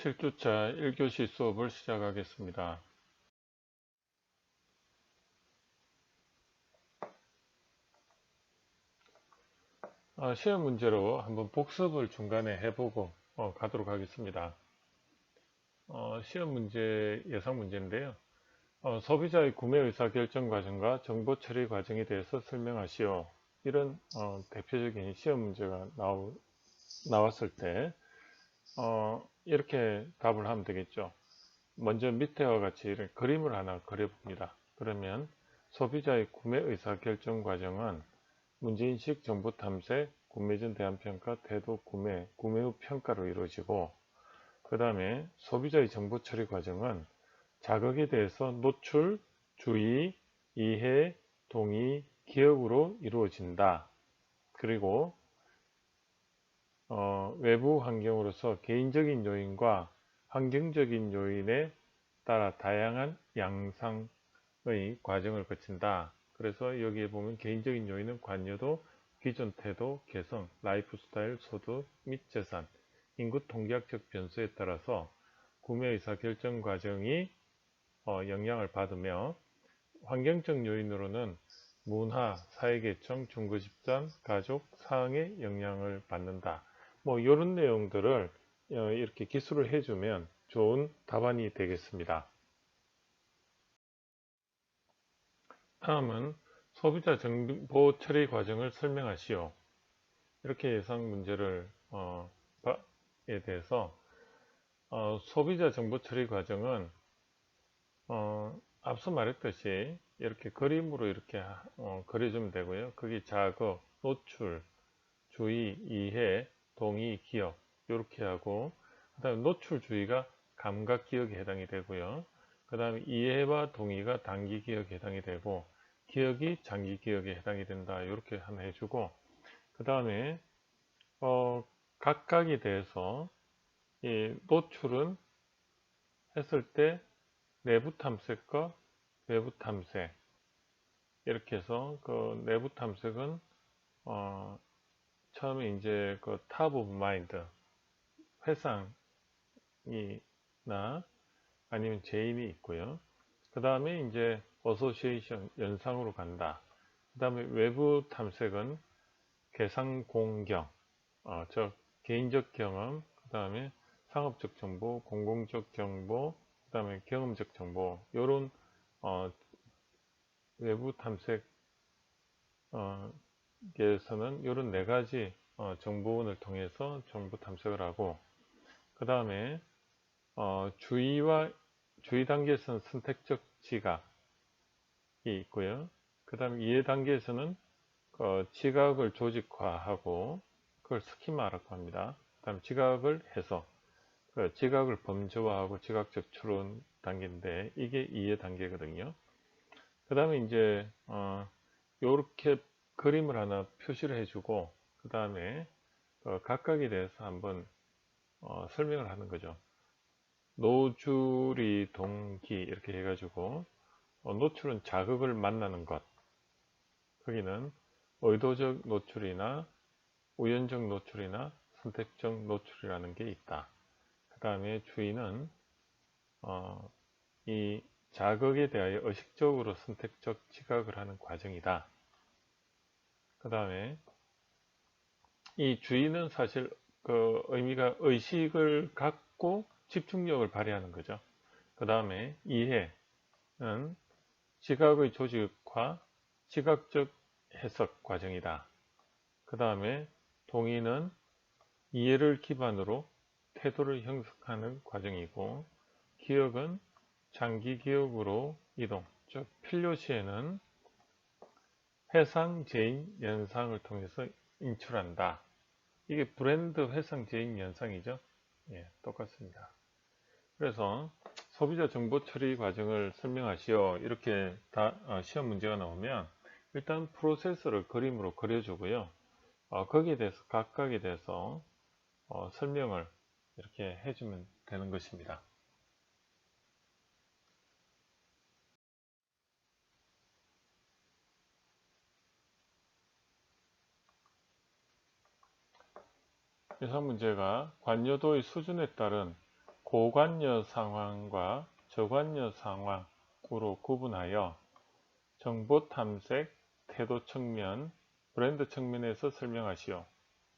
7주차 1교시 수업을 시작하겠습니다. 시험 문제로 한번 복습을 중간에 해보고 가도록 하겠습니다. 시험 문제, 예상 문제인데요. 소비자의 구매 의사결정 과정과 정보 처리 과정에 대해서 설명하시오. 이런 대표적인 시험 문제가 나왔을 때 이렇게 답을 하면 되겠죠. 먼저 밑에와 같이 이런 그림을 하나 그려봅니다. 그러면 소비자의 구매 의사결정 과정은 문제인식, 정보 탐색, 구매 전 대한평가, 태도 구매, 구매 후 평가로 이루어지고, 그 다음에 소비자의 정보 처리 과정은 자극에 대해서 노출, 주의, 이해, 동의, 기억으로 이루어진다. 그리고 외부 환경으로서 개인적인 요인과 환경적인 요인에 따라 다양한 양상의 과정을 거친다. 그래서 여기에 보면 개인적인 요인은 관여도, 기존 태도, 개성, 라이프 스타일, 소득 및 재산, 인구 통계학적 변수에 따라서 구매 의사 결정 과정이 영향을 받으며, 환경적 요인으로는 문화, 사회계층, 중고집단, 가족, 사항에 영향을 받는다. 이런 내용들을 이렇게 기술을 해주면 좋은 답안이 되겠습니다. 다음은 소비자 정보 처리 과정을 설명하시오. 이렇게 예상 문제를 에 대해서 소비자 정보 처리 과정은 앞서 말했듯이 이렇게 그림으로 이렇게 그려주면 되고요. 그게 자극, 노출, 주의, 이해, 동의, 기억 이렇게 하고, 그 다음에 노출 주의가 감각 기억에 해당이 되고요. 그 다음에 이해와 동의가 단기 기억에 해당이 되고, 기억이 장기 기억에 해당이 된다. 이렇게 하나 해주고, 그 다음에 각각에 대해서 이 노출은 했을 때 내부 탐색과 외부 탐색, 이렇게 해서 그 내부 탐색은 처음에 이제 그 top of mind, 회상이나 아니면 제인이 있고요. 그 다음에 이제 association, 연상으로 간다. 그 다음에 외부 탐색은 계상 공경, 즉 개인적 경험, 그 다음에 상업적 정보, 공공적 정보, 그 다음에 경험적 정보, 이런 외부 탐색에서는 이런 네 가지 정보원을 통해서 정보 탐색을 하고, 그 다음에 주의 단계에서는 선택적 지각이 있고요. 그 다음에 이해 단계에서는 지각을 조직화하고 그걸 스키마라고 합니다. 그 다음에 지각을 해서 지각을 범죄화하고 지각적 추론 단계인데, 이게 이해 단계거든요. 그 다음에 이제 이렇게 그림을 하나 표시를 해주고, 그 다음에 각각에 대해서 한번 설명을 하는 거죠. 노출이 동기 이렇게 해가지고, 노출은 자극을 만나는 것, 거기는 의도적 노출이나 우연적 노출이나 선택적 노출이라는 게 있다. 그 다음에 주의는 이 자극에 대하여 의식적으로 선택적 지각을 하는 과정이다. 그 다음에 이 주의는 사실 그 의미가 의식을 갖고 집중력을 발휘하는 거죠. 그 다음에 이해는 지각의 조직화, 지각적 해석 과정이다. 그 다음에 동의는 이해를 기반으로 태도를 형성하는 과정이고, 기억은 장기 기억으로 이동, 즉 필요시에는 회상, 재인, 연상을 통해서 인출한다. 이게 브랜드 회상, 재인, 연상이죠. 예, 똑같습니다. 그래서 소비자 정보 처리 과정을 설명하시오. 이렇게 시험 문제가 나오면 일단 프로세스를 그림으로 그려주고요. 거기에 대해서 각각에 대해서 설명을 이렇게 해주면 되는 것입니다. 예상 문제가 관여도의 수준에 따른 고관여 상황과 저관여 상황으로 구분하여 정보 탐색, 태도 측면, 브랜드 측면에서 설명하시오.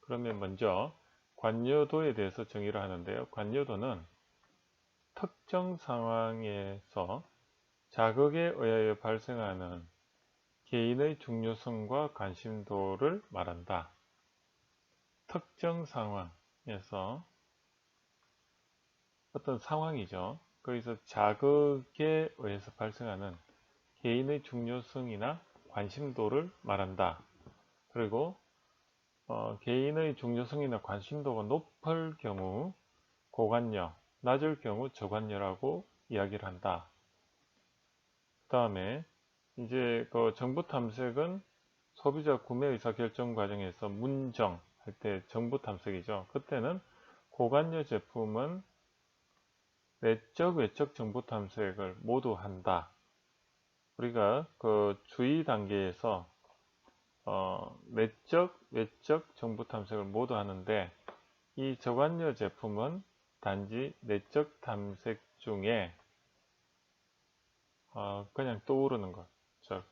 그러면 먼저 관여도에 대해서 정의를 하는데요. 관여도는 특정 상황에서 자극에 의하여 발생하는 개인의 중요성과 관심도를 말한다. 특정 상황에서 어떤 상황이죠. 거기서 자극에 의해서 발생하는 개인의 중요성이나 관심도를 말한다. 그리고 개인의 중요성이나 관심도가 높을 경우 고관여, 낮을 경우 저관여라고 이야기를 한다. 그 다음에 이제 그 정보 탐색은 소비자 구매 의사 결정 과정에서 문정 할 때 정보 탐색이죠. 그때는 고관여 제품은 내적, 외적 정보 탐색을 모두 한다. 우리가 그 주의 단계에서 내적, 외적 정보 탐색을 모두 하는데 이 저관여 제품은 단지 내적 탐색 중에 그냥 떠오르는 것, 즉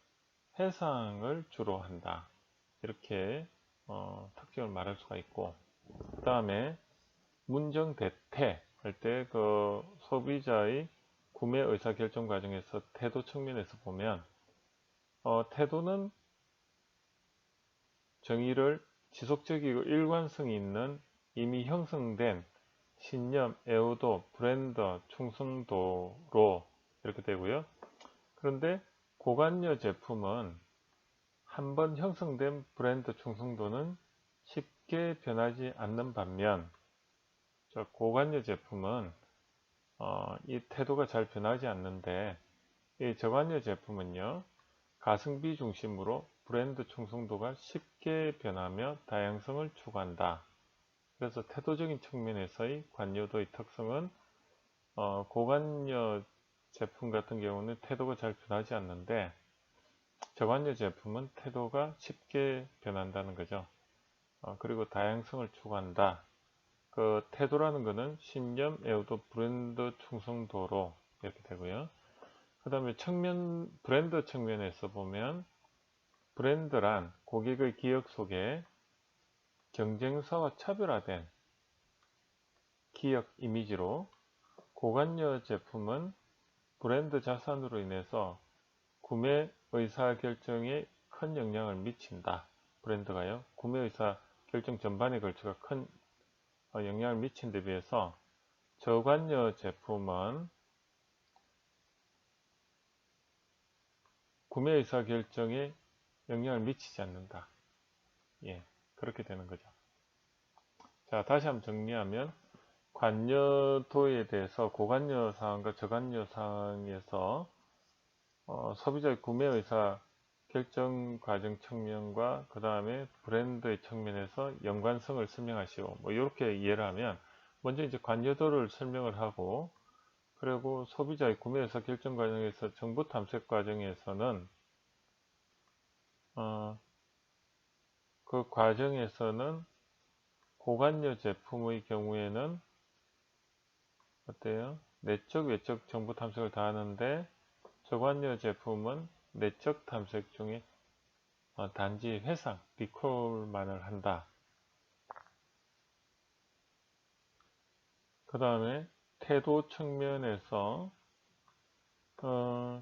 해상을 주로 한다. 이렇게 특징을 말할 수가 있고, 그 다음에 문정 대태 할 때 그 소비자의 구매 의사 결정 과정에서 태도 측면에서 보면 태도는 정의를 지속적이고 일관성이 있는 이미 형성된 신념, 애호도, 브랜드, 충성도로 이렇게 되고요. 그런데 고관여 제품은 한번 형성된 브랜드 충성도는 쉽게 변하지 않는 반면 고관여 제품은 이 태도가 잘 변하지 않는데 이 저관여 제품은요, 가성비 중심으로 브랜드 충성도가 쉽게 변하며 다양성을 추구한다. 그래서 태도적인 측면에서의 관여도의 특성은 고관여 제품 같은 경우는 태도가 잘 변하지 않는데 저관여 제품은 태도가 쉽게 변한다는 거죠. 그리고 다양성을 추구한다. 그 태도라는 것은 신념, 애호도, 브랜드 충성도로 이렇게 되고요. 그 다음에 브랜드 측면에서 보면 브랜드란 고객의 기억 속에 경쟁사와 차별화된 기억 이미지로, 고관여 제품은 브랜드 자산으로 인해서 구매 의사 결정에 큰 영향을 미친다. 브랜드가요, 구매 의사 결정 전반에 걸쳐서 큰 영향을 미친 데 비해서 저관여 제품은 구매 의사 결정에 영향을 미치지 않는다. 예, 그렇게 되는 거죠. 자, 다시 한번 정리하면 관여도에 대해서 고관여 사항과 저관여 사항에서 소비자의 구매 의사 결정 과정 측면과 그 다음에 브랜드의 측면에서 연관성을 설명하시오. 뭐 이렇게 이해를 하면 먼저 이제 관여도를 설명을 하고, 그리고 소비자의 구매 의사 결정 과정에서 정보 탐색 과정에서는 그 과정에서는 고관여 제품의 경우에는 어때요? 내적, 외적 정보 탐색을 다 하는데 저관여 제품은 내적 탐색 중에 단지 회상, 리콜만을 한다. 그 다음에 태도 측면에서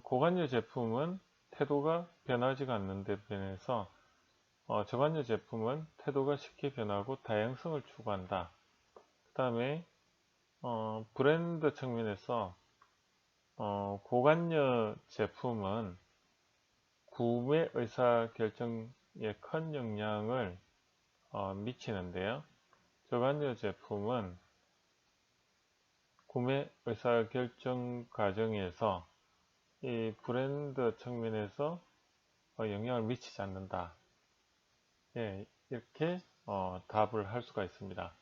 고관여 제품은 태도가 변하지가 않는데 반해서 저관여 제품은 태도가 쉽게 변하고 다양성을 추구한다. 그 다음에 브랜드 측면에서 고관여 제품은 구매 의사 결정에 큰 영향을 미치는데요. 저관여 제품은 구매 의사 결정 과정에서 이 브랜드 측면에서 영향을 미치지 않는다. 예, 이렇게 답을 할 수가 있습니다.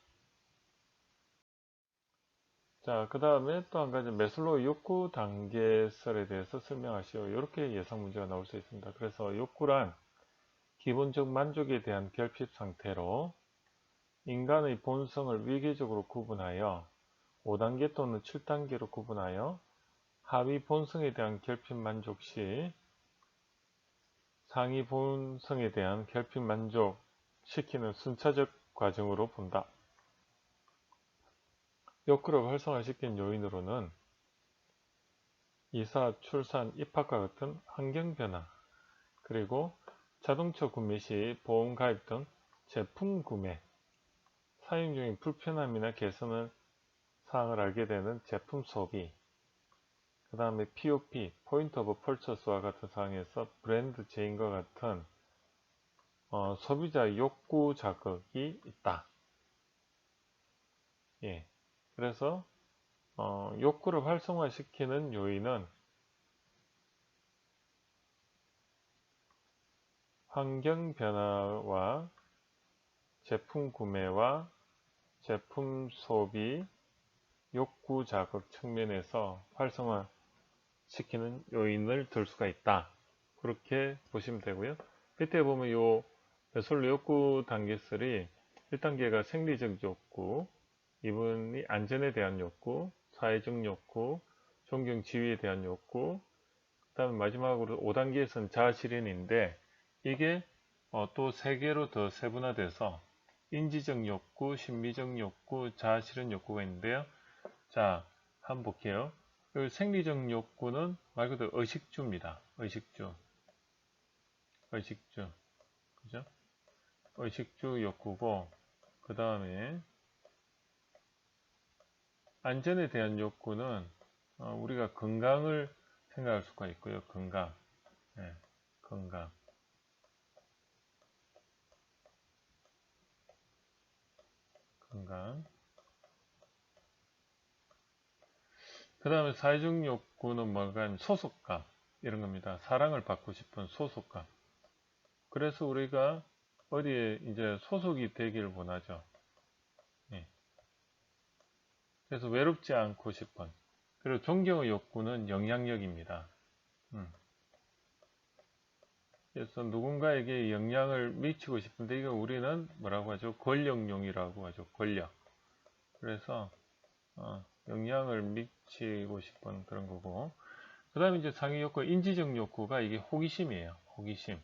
자, 그 다음에 또 한 가지 매슬로우 욕구 단계설에 대해서 설명하시오. 이렇게 예상 문제가 나올 수 있습니다. 그래서 욕구란 기본적 만족에 대한 결핍 상태로 인간의 본성을 위계적으로 구분하여 5단계 또는 7단계로 구분하여 하위 본성에 대한 결핍 만족 시 상위 본성에 대한 결핍 만족시키는 순차적 과정으로 본다. 욕구를 활성화시킨 요인으로는 이사, 출산, 입학과 같은 환경 변화, 그리고 자동차 구매 시 보험 가입 등 제품 구매, 사용 중인 불편함이나 개선 사항을 알게 되는 제품 소비, 그 다음에 POP, 포인트 오브 펄처스와 같은 사항에서 브랜드 제인과 같은 소비자 욕구 자극이 있다. 예. 그래서 욕구를 활성화시키는 요인은 환경 변화와 제품 구매와 제품 소비, 욕구 자극 측면에서 활성화시키는 요인을 들 수가 있다. 그렇게 보시면 되고요. 밑에 보면 요 매솔로 욕구 단계 3, 1단계가 생리적 욕구, 2번이 안전에 대한 욕구, 사회적 욕구, 존경 지위에 대한 욕구, 그 다음에 마지막으로 5단계에서는 자아실현인데 이게 또 3개로 더 세분화돼서 인지적 욕구, 심미적 욕구, 자아실현 욕구가 있는데요. 자, 한번 볼게요. 생리적 욕구는 말 그대로 의식주입니다. 의식주. 그죠? 의식주 욕구고, 그 다음에 안전에 대한 욕구는 우리가 건강을 생각할 수가 있고요. 건강. 네, 건강. 그 다음에 사회적 욕구는 뭐가 소속감 이런 겁니다. 사랑을 받고 싶은 소속감. 그래서 우리가 어디에 이제 소속이 되기를 원하죠. 예. 그래서 외롭지 않고 싶은. 그리고 존경의 욕구는 영향력입니다. 그래서 누군가에게 영향을 미치고 싶은데 이거 우리는 뭐라고 하죠? 권력용이라고 하죠. 권력. 그래서 영향을 미치고 싶은 그런 거고. 그 다음에 이제 상위 욕구, 인지적 욕구가 이게 호기심이에요. 호기심.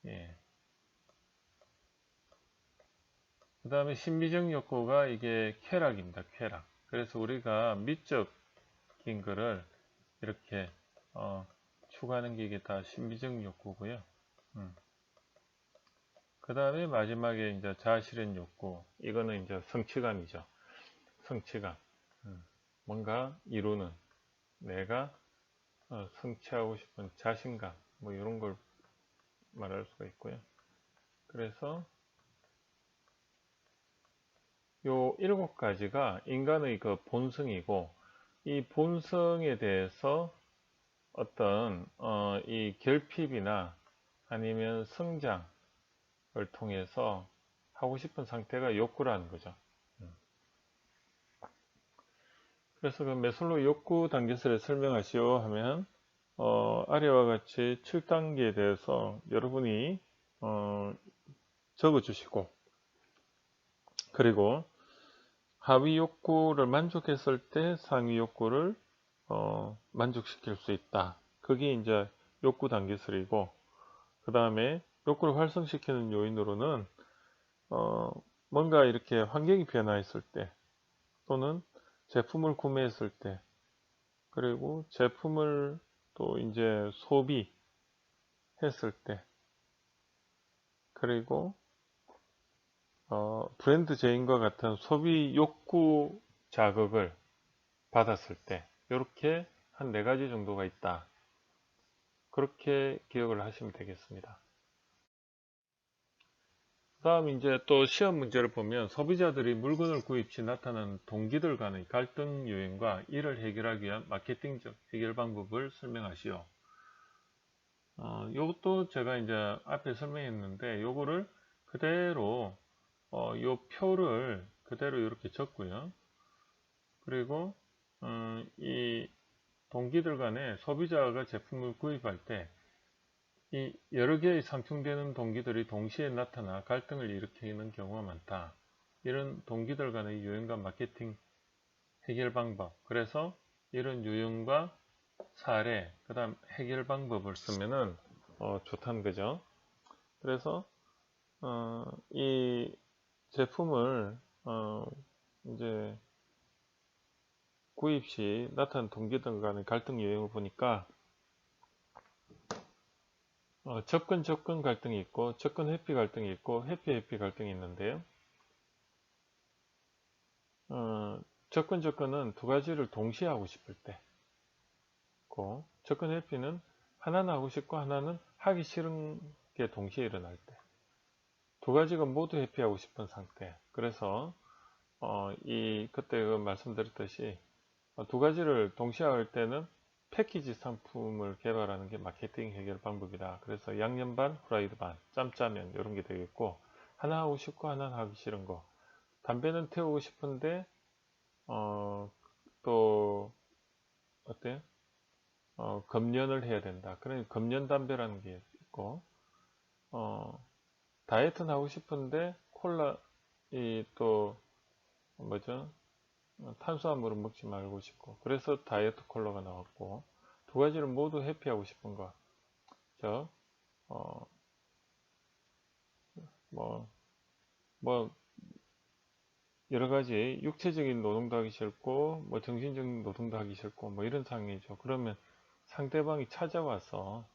예. 그 다음에 신비적 욕구가 이게 쾌락입니다. 쾌락. 그래서 우리가 미적인 거를 이렇게 추구하는 게 이게 다 신비적 욕구고요. 그 다음에 마지막에 이제 자아실현 욕구. 이거는 이제 성취감이죠. 성취감. 뭔가 이루는 내가 성취하고 싶은 자신감 뭐 이런 걸 말할 수가 있고요. 그래서 요 7가지가 인간의 그 본성이고 이 본성에 대해서 어떤 이 결핍이나 아니면 성장을 통해서 하고 싶은 상태가 욕구라는 거죠. 그래서 그 매슬로우 욕구 단계설을 설명하시오 하면 아래와 같이 7단계에 대해서 여러분이 적어 주시고 그리고 하위 욕구를 만족했을 때 상위 욕구를 만족시킬 수 있다. 그게 이제 욕구 단계설이고 그 다음에 욕구를 활성시키는 요인으로는 뭔가 이렇게 환경이 변화했을 때 또는 제품을 구매했을 때 그리고 제품을 또 이제 소비했을 때 그리고 브랜드 제인과 같은 소비 욕구 자극을 받았을 때 이렇게 한 4가지 정도가 있다. 그렇게 기억을 하시면 되겠습니다. 다음 이제 또 시험 문제를 보면 소비자들이 물건을 구입 시 나타나는 동기들 간의 갈등 요인과 이를 해결하기 위한 마케팅적 해결 방법을 설명하시오. 이것도 제가 이제 앞에 설명했는데 요거를 그대로 요 표를 그대로 이렇게 적고요. 그리고 이 동기들 간에 소비자가 제품을 구입할 때 이 여러 개의 상충되는 동기들이 동시에 나타나 갈등을 일으키는 경우가 많다. 이런 동기들 간의 유형과 마케팅 해결 방법. 그래서 이런 유형과 사례, 그 다음 해결 방법을 쓰면은 좋다는 거죠. 그래서 이 제품을 이제 구입 시 나타난 동기들 간의 갈등 유형을 보니까 접근 갈등이 있고 접근 회피 갈등이 있고 회피 갈등이 있는데요. 접근은 두 가지를 동시에 하고 싶을 때고 접근 회피는 하나는 하고 싶고 하나는 하기 싫은 게 동시에 일어날 때 두 가지가 모두 회피하고 싶은 상태. 그래서 그때 말씀드렸듯이 두 가지를 동시에 할 때는 패키지 상품을 개발하는 게 마케팅 해결 방법이다. 그래서 양념 반, 후라이드 반, 짬짜면 이런 게 되겠고 하나 하고 싶고 하나는 하기 싫은 거. 담배는 태우고 싶은데 또 어때요? 금연을 해야 된다. 그러니까 금연 담배라는 게 있고 다이어트는 하고 싶은데 콜라 또 뭐죠? 탄수화물을 먹지 말고 싶고 그래서 다이어트 콜라가 나왔고 두 가지를 모두 회피하고 싶은 거. 뭐 여러 가지 육체적인 노동도 하기 싫고 뭐 정신적인 노동도 하기 싫고 뭐 이런 상황이죠. 그러면 상대방이 찾아와서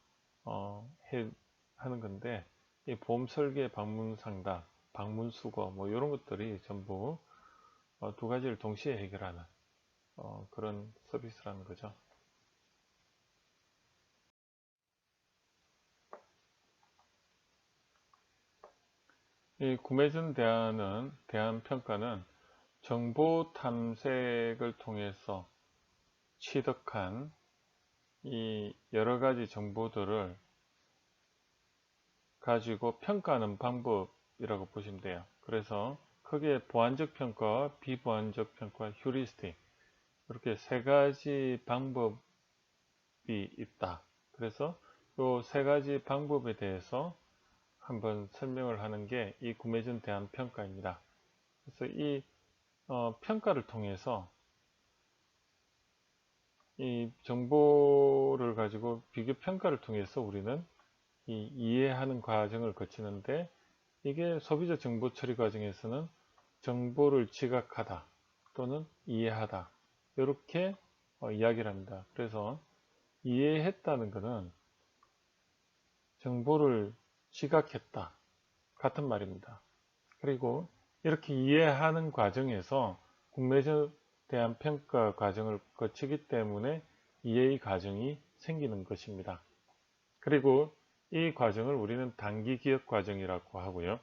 하는 건데 이 보험 설계, 방문 상담, 방문 수거 뭐 이런 것들이 전부 두 가지를 동시에 해결하는 그런 서비스라는 거죠. 이 구매 전 대안 평가는 정보 탐색을 통해서 취득한 이 여러 가지 정보들을 가지고 평가하는 방법이라고 보시면 돼요. 그래서 크게 보완적 평가와 비보완적 평가, 휴리스틱 이렇게 세 가지 방법이 있다. 그래서 이 세 가지 방법에 대해서 한번 설명을 하는 게 이 구매 전 대안 평가입니다. 그래서 이 평가를 통해서 이 정보를 가지고 비교 평가를 통해서 우리는 이해하는 과정을 거치는데 이게 소비자 정보 처리 과정에서는 정보를 지각하다 또는 이해하다 이렇게 이야기를 합니다. 그래서 이해했다는 것은 정보를 지각했다 같은 말입니다. 그리고 이렇게 이해하는 과정에서 구매에 대한 평가 과정을 거치기 때문에 이해의 과정이 생기는 것입니다. 그리고 이 과정을 우리는 단기 기억 과정이라고 하고요.